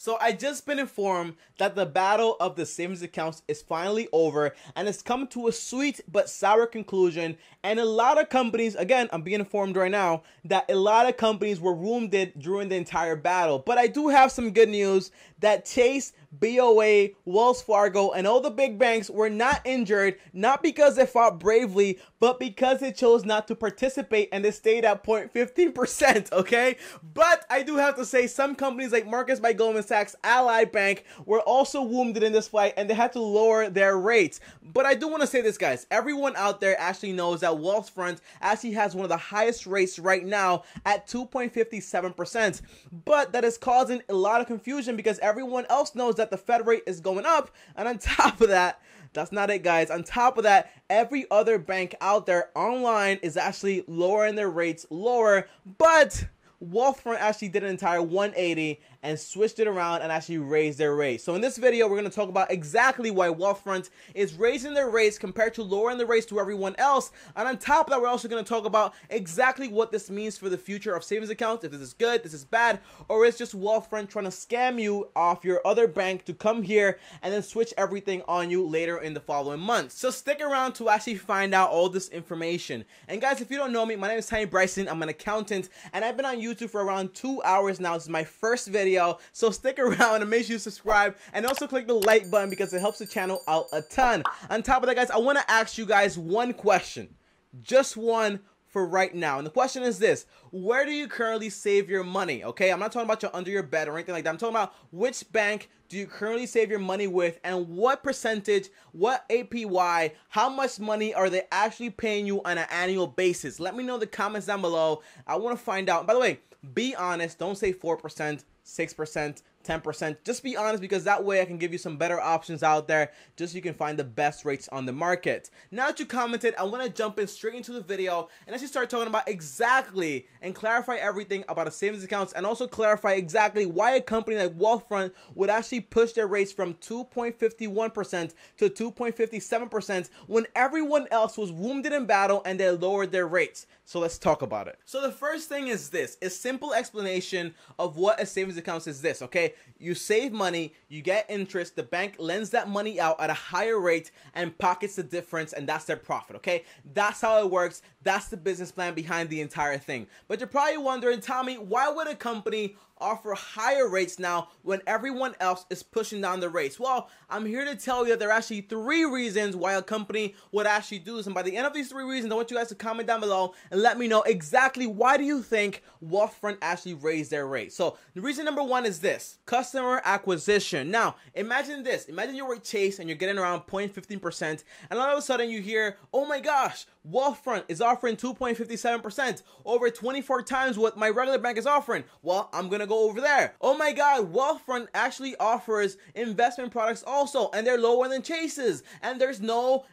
So I just been informed that the battle of the savings accounts is finally over and it's come to a sweet but sour conclusion. And a lot of companies, again, I'm being informed right now that a lot of companies were wounded during the entire battle. But I do have some good news that Chase, BOA, Wells Fargo, and all the big banks were not injured, not because they fought bravely, but because they chose not to participate and they stayed at 0.15%, okay? But I do have to say some companies like Marcus by Goldman Sachs, Ally Bank were also wounded in this fight and they had to lower their rates. But I do want to say this, guys. Everyone out there actually knows that Wealthfront actually has one of the highest rates right now at 2.57%. But that is causing a lot of confusion because everyone else knows that the Fed rate is going up, and on top of that, that's not it, guys. On top of that, every other bank out there online is actually lowering their rates lower, but Wealthfront actually did an entire 180 and switched it around and actually raised their rates. So in this video, we're going to talk about exactly why Wealthfront is raising their rates compared to lowering the rates to everyone else. And on top of that, we're also going to talk about exactly what this means for the future of savings accounts, if this is good, this is bad, or it's just Wealthfront trying to scam you off your other bank to come here and then switch everything on you later in the following months. So stick around to actually find out all this information. And guys, if you don't know me, my name is TommyBryson. I'm an accountant and I've been on YouTube for around 2 hours now. This is my first video. So stick around and make sure you subscribe and also click the like button because it helps the channel out a ton. On top of that, guys, I want to ask you guys one question, just one for right now. And the question is this: where do you currently save your money? Okay, I'm not talking about under your bed or anything like that. I'm talking about which bank do you currently save your money with and what percentage, what APY, how much money are they actually paying you on an annual basis? Let me know in the comments down below. I want to find out. By the way, be honest. Don't say 4%, 6%, 10%. Just be honest, because that way I can give you some better options out there just so you can find the best rates on the market. Now that you commented, I want to jump in straight into the video and actually start talking about exactly and clarify everything about a savings accounts, and also clarify exactly why a company like Wealthfront would actually push their rates from 2.51% to 2.57% when everyone else was wounded in battle and they lowered their rates. So let's talk about it. So the first thing is this: a simple explanation of what a savings account is this, okay? You save money, you get interest, the bank lends that money out at a higher rate and pockets the difference, and that's their profit, okay? That's how it works. That's the business plan behind the entire thing. But you're probably wondering, Tommy, why would a company offer higher rates now when everyone else is pushing down the rates? Well, I'm here to tell you that there are actually 3 reasons why a company would actually do this. And by the end of these 3 reasons, I want you guys to comment down below and let me know exactly why do you think Wealthfront actually raised their rates. So the reason number 1 is this: customer acquisition. Now, imagine this. Imagine you're with Chase and you're getting around 0.15%, and all of a sudden you hear, oh my gosh, Wealthfront is offering 2.57%, over 24 times what my regular bank is offering. Well, I'm gonna go over there. Oh my god, Wealthfront actually offers investment products also, and they're lower than Chase's, and there's no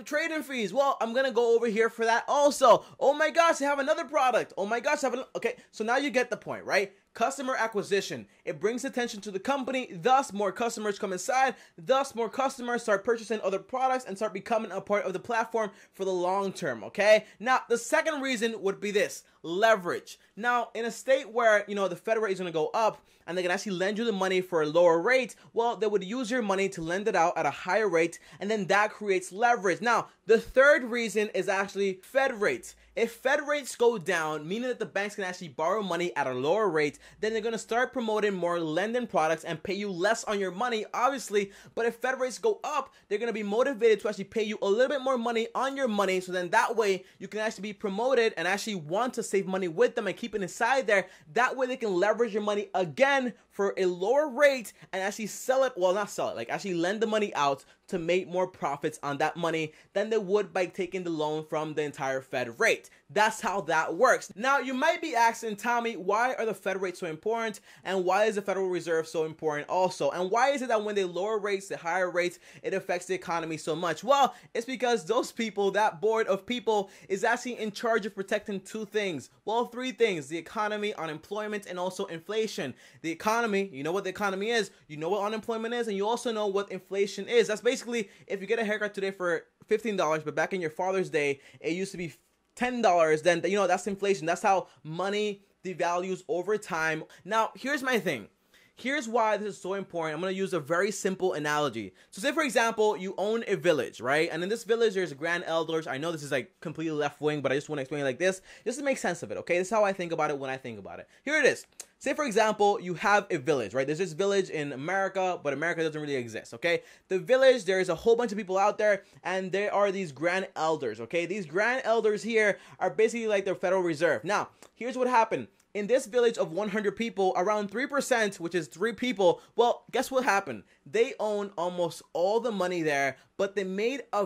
trading fees. Well, I'm gonna go over here for that also. Oh my gosh, they have another product. Oh my gosh, okay, so now you get the point, right? Customer acquisition. It brings attention to the company, thus more customers come inside, thus more customers start purchasing other products and start becoming a part of the platform for the long term, okay? Now, the second reason would be this: leverage. Now, in a state where, you know, the Fed rate is going to go up and they can actually lend you the money for a lower rate, well, they would use your money to lend it out at a higher rate, and then that creates leverage. Now, the third reason is actually Fed rates. If Fed rates go down, meaning that the banks can actually borrow money at a lower rate, then they're going to start promoting more lending products and pay you less on your money, obviously. But if Fed rates go up, they're going to be motivated to actually pay you a little bit more money on your money, so then that way you can actually be promoted and actually want to save money with them and keep it inside there. That way they can leverage your money again for a lower rate and actually sell it, well, not sell it, like actually lend the money out to make more profits on that money than they would by taking the loan from the entire Fed rate. That's how that works. Now, you might be asking, Tommy, why are the Fed rates so important? And why is the Federal Reserve so important also? And why is it that when they lower rates, the higher rates, it affects the economy so much? Well, it's because those people, that board of people, is actually in charge of protecting 2 things. Well, 3 things: the economy, unemployment, and also inflation. The economy, you know what the economy is, you know what unemployment is, and you also know what inflation is. That's basically if you get a haircut today for $15, but back in your father's day, it used to be $10, then, you know, that's inflation. That's how money devalues over time. Now, here's my thing. here's why this is so important. I'm going to use a very simple analogy. So say, for example, you own a village, right? And in this village, there's grand elders. I know this is like completely left wing, but I just want to explain it like this just to make sense of it, okay? This is how I think about it when I think about it. Here it is. Say, for example, you have a village, right? There's this village in America, but America doesn't really exist, okay? The village, there's a whole bunch of people out there, and there are these grand elders, okay? These grand elders here are basically like the Federal Reserve. Now, here's what happened. In this village of 100 people, around 3%, which is 3 people, well, guess what happened? They own almost all the money there, but they made a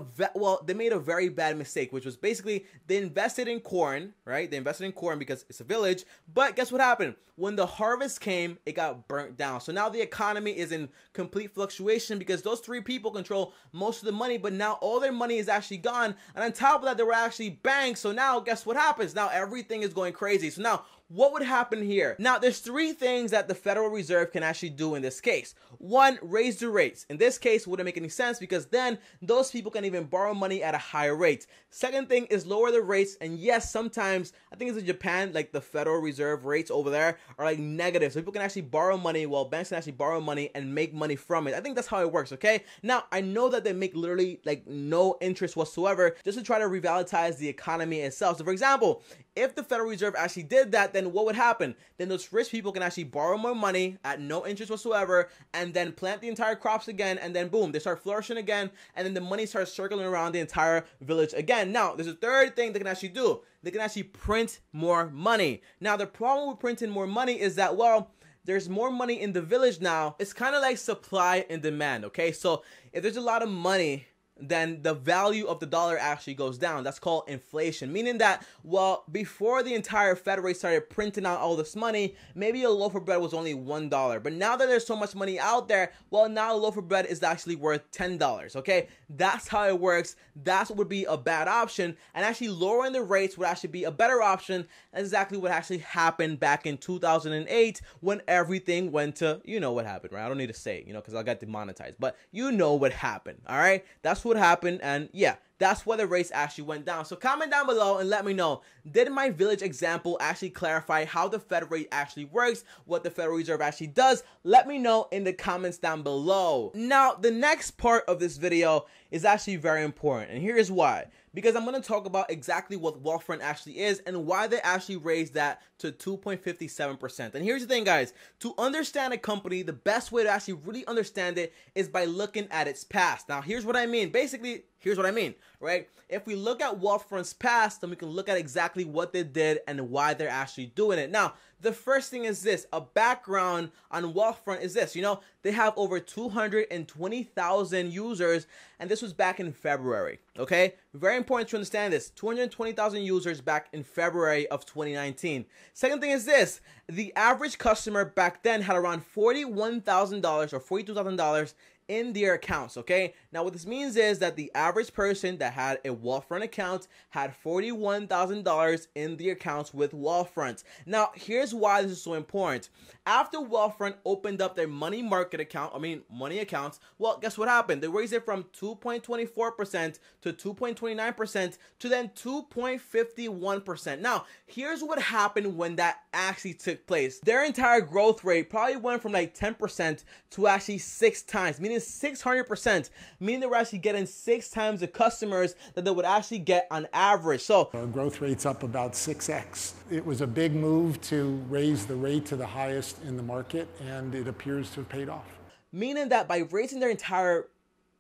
very bad mistake, which was basically they invested in corn, right? They invested in corn because it's a village, but guess what happened? When the harvest came, it got burnt down. So now the economy is in complete fluctuation because those 3 people control most of the money, but now all their money is actually gone. And on top of that, they were actually banks. So now guess what happens? Now everything is going crazy. So now what would happen here? Now, there's 3 things that the Federal Reserve can actually do in this case. 1, raise the rates. In this case, it wouldn't make any sense because then those people can even borrow money at a higher rate. Second thing is lower the rates. And yes, sometimes, I think it's in Japan, like the Federal Reserve rates over there are like negative. So people can actually borrow money while banks can actually borrow money and make money from it. I think that's how it works, okay? Now, I know that they make literally like no interest whatsoever just to try to revitalize the economy itself. So for example, if the Federal Reserve actually did that, then what would happen? Then those rich people can actually borrow more money at no interest whatsoever and then plant the entire crops again, and then boom, they start flourishing again, and then the money starts circling around the entire village again. Now, there's a third thing they can actually do. They can actually print more money. Now, the problem with printing more money is that, well, there's more money in the village now. It's kind of like supply and demand, okay? So if there's a lot of money, then the value of the dollar actually goes down. That's called inflation, meaning that, well, before the entire Fed rate started printing out all this money, maybe a loaf of bread was only $1. But now that there's so much money out there, well, now a loaf of bread is actually worth $10, okay? That's how it works. That would be a bad option, and actually lowering the rates would actually be a better option. That's exactly what actually happened back in 2008 when everything went to, you know what happened, right? I don't need to say it, you know, because I got demonetized, but you know what happened, all right? That's what happened, and yeah, that's why the rates actually went down. So comment down below and let me know, did my village example actually clarify how the Fed rate actually works, what the Federal Reserve actually does? Let me know in the comments down below. Now, the next part of this video is actually very important, and here's why. Because I'm going to talk about exactly what Wealthfront actually is and why they actually raised that to 2.57%. And here's the thing, guys. To understand a company, the best way to actually really understand it is by looking at its past. Now, here's what I mean. Basically, here's what I mean, right? If we look at Wealthfront's past, then we can look at exactly what they did and why they're actually doing it. Now, the first thing is this, a background on Wealthfront is this, you know, they have over 220,000 users, and this was back in February, okay? Very important to understand this, 220,000 users back in February of 2019. Second thing is this, the average customer back then had around $41,000 or $42,000 in their accounts, okay? Now, what this means is that the average person that had a Wealthfront account had $41,000 in the accounts with Wealthfront. Now, here's why this is so important. After Wealthfront opened up their money market account, money accounts, well, guess what happened? They raised it from 2.24% to 2.29% to then 2.51%. Now, here's what happened when that actually took place. Their entire growth rate probably went from like 10% to actually 6 times, meaning 600%, meaning they were actually getting 6 times the customers that they would actually get on average. So our growth rate's up about 6x. It was a big move to raise the rate to the highest in the market, and it appears to have paid off. Meaning that by raising their entire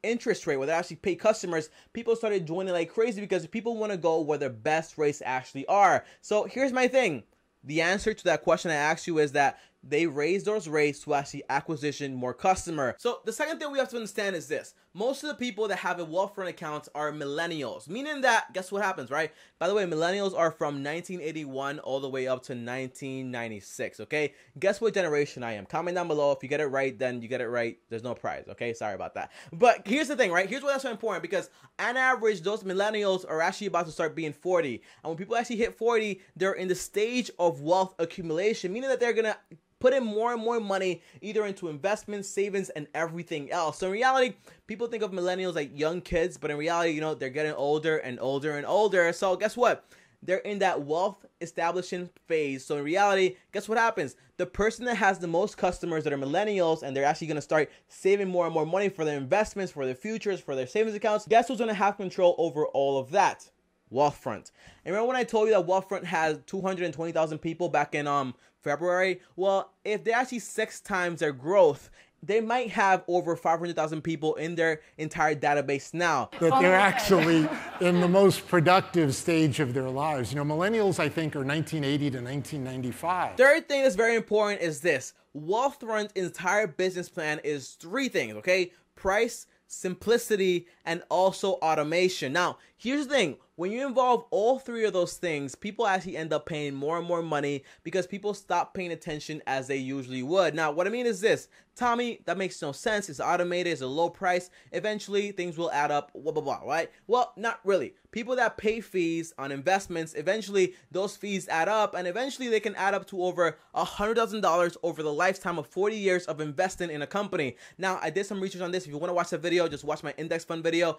interest rate where they actually pay customers, people started joining like crazy because people want to go where the best rates actually are. So here's my thing. The answer to that question I asked you is that they raised those rates to actually acquisition more customer. So the second thing we have to understand is this. Most of the people that have a Wealthfront account are millennials, meaning that, guess what happens, right? By the way, millennials are from 1981 all the way up to 1996, okay? Guess what generation I am? Comment down below. If you get it right, then you get it right. There's no prize, okay? Sorry about that. But here's the thing, right? Here's why that's so important, because on average, those millennials are actually about to start being 40. And when people actually hit 40, they're in the stage of wealth accumulation, meaning that they're gonna put in more and more money either into investments, savings, and everything else. So in reality, people think of millennials like young kids, but in reality, you know, they're getting older and older and older. So guess what? they're in that wealth establishing phase. So in reality, guess what happens? The person that has the most customers that are millennials and they're actually going to start saving more and more money for their investments, for their futures, for their savings accounts, guess who's going to have control over all of that? Wealthfront. And remember when I told you that Wealthfront has 220,000 people back in February? Well, if they actually 6 times their growth, they might have over 500,000 people in their entire database now. That they're actually in the most productive stage of their lives. You know, millennials, I think, are 1980 to 1995. Third thing that's very important is this. Wealthfront's entire business plan is 3 things, okay? Price, simplicity, and also automation. Now, here's the thing. When you involve all 3 of those things, people actually end up paying more and more money because people stop paying attention as they usually would. Now, what I mean is this. Tommy, that makes no sense. It's automated. It's a low price. Eventually, things will add up, blah, blah, blah, right? Well, not really. People that pay fees on investments, eventually, those fees add up, and eventually, they can add up to over $100,000 over the lifetime of 40 years of investing in a company. Now, I did some research on this. If you want to watch the video, just watch my index fund video.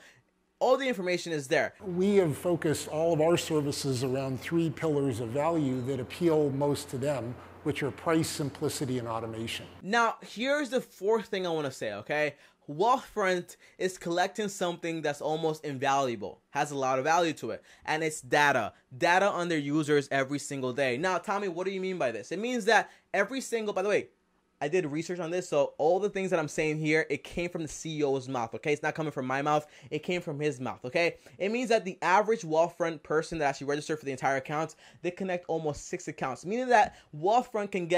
All the information is there. We have focused all of our services around 3 pillars of value that appeal most to them, which are price, simplicity, and automation. Now, here's the 4th thing I want to say, okay? Wealthfront is collecting something that's almost invaluable, has a lot of value to it, and it's data on their users every single day. Now, Tommy, what do you mean by this? It means that every single, by the way, I did research on this, so all the things that I'm saying here, it came from the CEO's mouth, okay? It's not coming from my mouth. It came from his mouth, okay? It means that the average Wealthfront person that actually registered for the entire account, they connect almost 6 accounts, meaning that Wealthfront can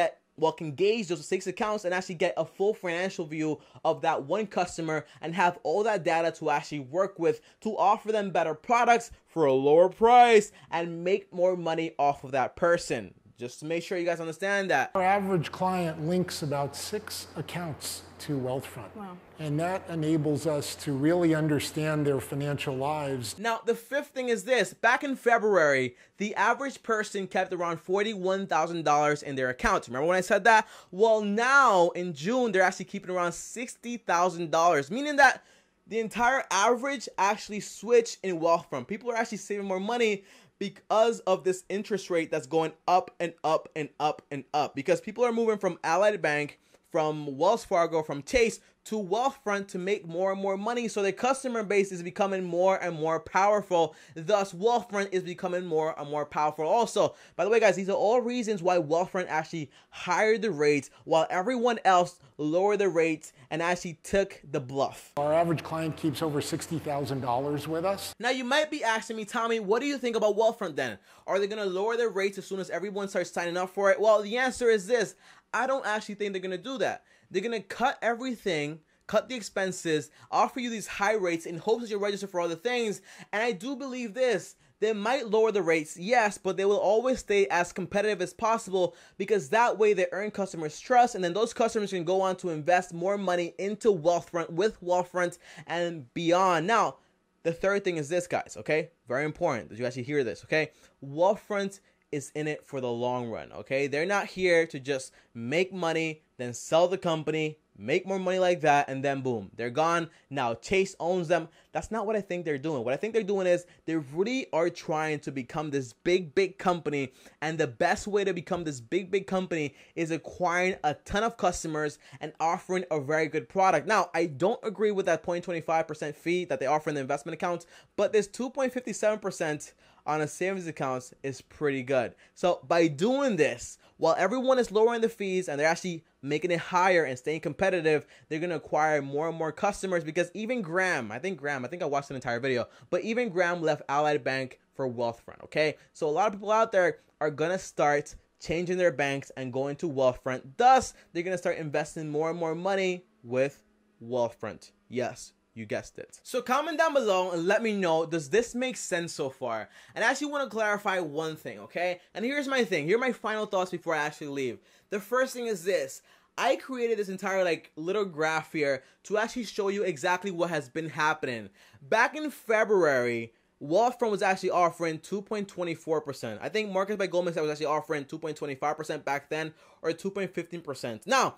gauge those 6 accounts and actually get a full financial view of that one customer and have all that data to actually work with to offer them better products for a lower price and make more money off of that person. Just to make sure you guys understand that. Our average client links about 6 accounts to Wealthfront. Wow. And that enables us to really understand their financial lives. Now, the 5th thing is this. Back in February, the average person kept around $41,000 in their account. Remember when I said that? Well, now in June, they're actually keeping around $60,000, meaning that the entire average actually switched in Wealthfront. People are actually saving more money because of this interest rate that's going up and up and up and up. Because people are moving from Allied Bank, from Wells Fargo, from Chase to Wealthfront to make more and more money. So their customer base is becoming more and more powerful. Thus, Wealthfront is becoming more and more powerful also. By the way, guys, these are all reasons why Wealthfront actually hired the rates while everyone else lowered the rates and actually took the bluff. Our average client keeps over $60,000 with us. Now, you might be asking me, Tommy, what do you think about Wealthfront then? Are they going to lower their rates as soon as everyone starts signing up for it? Well, the answer is this. I don't actually think they're going to do that. They're going to cut everything, cut the expenses, offer you these high rates in hopes that you'll register for other things. And I do believe this. They might lower the rates, yes, but they will always stay as competitive as possible because that way they earn customers' trust, and then those customers can go on to invest more money into Wealthfront with Wealthfront and beyond. Now, the 3rd thing is this, guys, okay? Very important that you actually hear this, okay? Wealthfront is in it for the long run, okay? They're not here to just make money, then sell the company, make more money like that, and then boom, they're gone. Now Chase owns them. That's not what I think they're doing. What I think they're doing is they really are trying to become this big company, and the best way to become this big company is acquiring a ton of customers and offering a very good product. Now, I don't agree with that 0.25% fee that they offer in the investment accounts, but this 2.57% on a savings account is pretty good. So by doing this, while everyone is lowering the fees and they're actually making it higher and staying competitive, they're going to acquire more and more customers because even Graham, I think I watched an entire video, but even Graham left Allied Bank for Wealthfront, okay? So a lot of people out there are going to start changing their banks and going to Wealthfront. Thus, they're going to start investing more and more money with Wealthfront. Yes, you guessed it. So comment down below and let me know, does this make sense so far? And I actually want to clarify one thing, okay? And here's my thing. Here are my final thoughts before I actually leave. The first thing is this. I created this entire little graph here to actually show you exactly what has been happening. Back in February, Wealthfront was actually offering 2.24%. I think Markets by Goldman Sachs was actually offering 2.25% back then, or 2.15%. Now,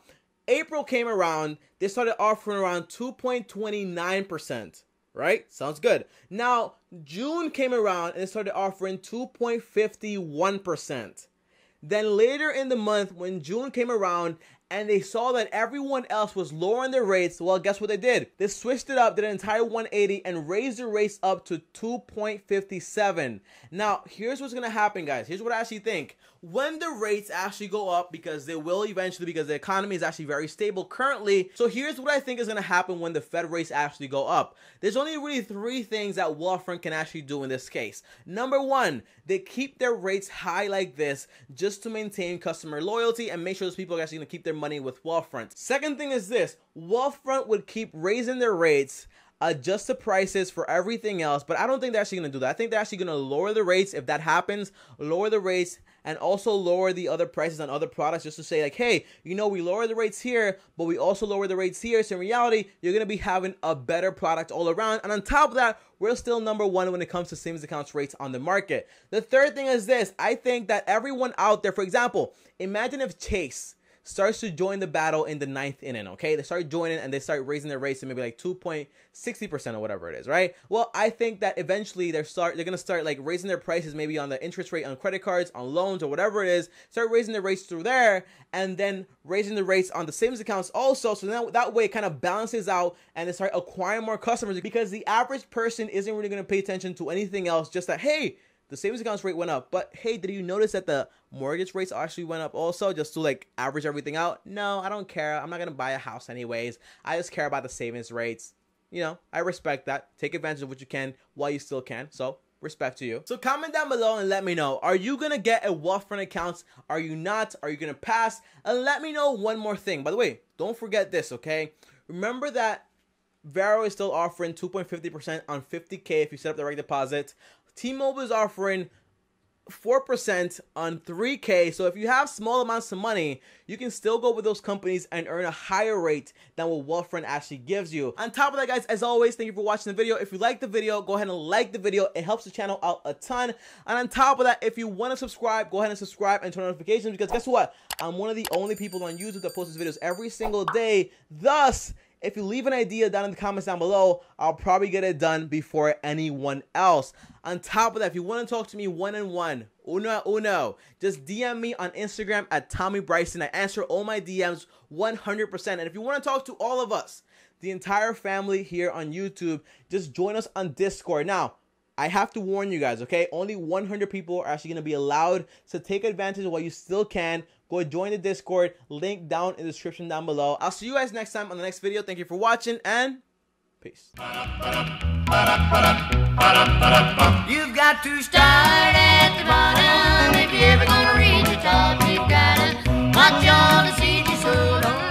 April came around, they started offering around 2.29%, right? Sounds good. Now, June came around and it started offering 2.51%. Then later in the month, when June came around and they saw that everyone else was lowering their rates, well, guess what they did? They switched it up, did an entire 180, and raised the rates up to 2.57. Now, here's what's going to happen, guys. Here's what I actually think. When the rates actually go up, because they will eventually, because the economy is actually very stable currently. So here's what I think is going to happen when the Fed rates actually go up. There's only really 3 things that Wealthfront can actually do in this case. Number 1, they keep their rates high like this just to maintain customer loyalty and make sure those people are actually going to keep their money with Wealthfront. Second thing is this: Wealthfront would keep raising their rates, adjust the prices for everything else, but I don't think they're actually going to do that. I think they're actually going to lower the rates if that happens, lower the rates, and also lower the other prices on other products just to say like, hey, you know, we lower the rates here, but we also lower the rates here. So in reality, you're going to be having a better product all around. And on top of that, we're still number 1 when it comes to savings accounts rates on the market. The third thing is this: I think that everyone out there, for example, imagine if Chase starts to join the battle in the 9th inning, okay? They start joining and they start raising their rates to maybe like 2.60% or whatever it is, right? Well, I think that eventually they're going to start like raising their prices maybe on the interest rate on credit cards, on loans, or whatever it is, start raising the rates through there, and then raising the rates on the savings accounts also. So now that way it kind of balances out and they start acquiring more customers, because the average person isn't really going to pay attention to anything else, just that, hey, the savings accounts rate went up, but hey, did you notice that the mortgage rates actually went up also, just to like average everything out? No, I don't care. I'm not going to buy a house anyways. I just care about the savings rates. You know, I respect that. Take advantage of what you can while you still can. So respect to you. So comment down below and let me know, are you going to get a Wealthfront account? Are you not? Are you going to pass? And let me know one more thing. By the way, don't forget this, okay? Remember that Varo is still offering 2.50% on $50K if you set up the direct deposit. T-Mobile is offering 4% on $3K. So if you have small amounts of money, you can still go with those companies and earn a higher rate than what Wealthfront actually gives you. On top of that, guys, as always, thank you for watching the video. If you like the video, go ahead and like the video. It helps the channel out a ton. And on top of that, if you want to subscribe, go ahead and subscribe and turn on notifications, because guess what? I'm one of the only people on YouTube that posts these videos every single day. Thus, if you leave an idea down in the comments down below, I'll probably get it done before anyone else. On top of that, if you want to talk to me one-on-one, uno, just DM me on Instagram at TommyBryson. I answer all my DMs 100%. And if you want to talk to all of us, the entire family here on YouTube, just join us on Discord. Now, I have to warn you guys, okay? Only 100 people are actually going to be allowed, so take advantage of what you still can. Go join the Discord, link down in the description down below. I'll see you guys next time on the next video. Thank you for watching, and peace. You've got to start at the bottom if you're ever gonna reach the top. You've gotta watch all the seeds you sow.